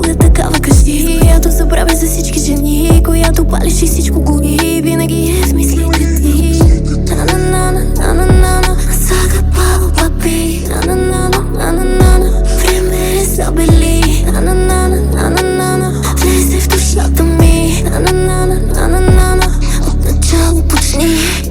друга такава кажи. Която забравя за всички жени, която палиш и всичко гори. Винаги е в мислите ти. На-на-на-на-на-на-на, сага пало папи. На-на-на-на-на-на-на, време е забели. На-на-на-на-на-на-на, влезе в душата ми. На-на-на-на-на-на, от начало почни.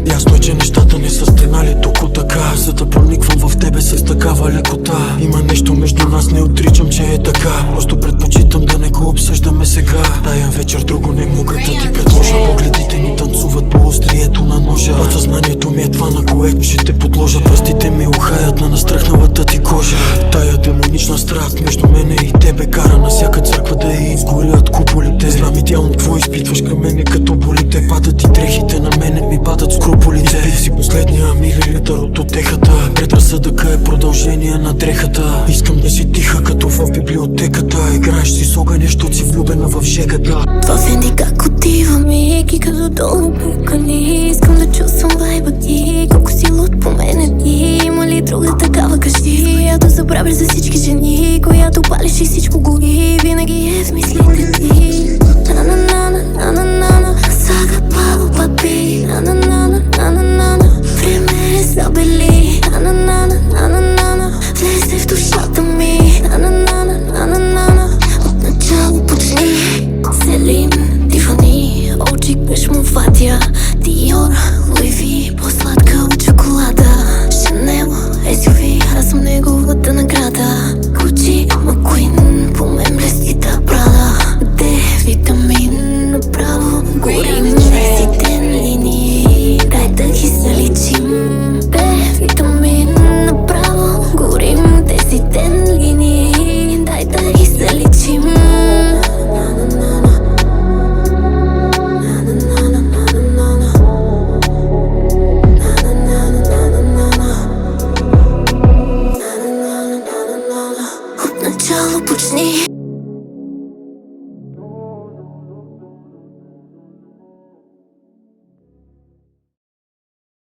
Ясно е, че нещата не са станали току така, за да прониквам в тебе с такава лекота. Има нещо между нас, не отричам, че е така. Просто предпочитам да не го обсъждаме сега. Тая вечер друго не мога да ти предложа. Погледите ни танцуват по острието на ножа. Подсъзнанието ми е това, на което ще те подложа. Пръстите ми ухаят на настръхналата ти кожа. Тая демонична страст между мене и тебе кара на всяка църква да изгорят куполите. Знам идеално какво изпитваш към мене, като болите. Падат и дрехите на мене ми падат скрупулите. Изпих си последния милилитър от утехата. Предразсъдъка е продължение на дрехата. Искам да си тиха като в библиотеката. Играеш си с огъня, защото си влюбена в жегата. Това Фенди как отива мики, като долу пукани. Искам да чувствам вайба ти, колко си луд по мене ти. Има ли друга такава кажи, която забравяш за всички жени, която палиш и всичко гори. Винаги е в мислите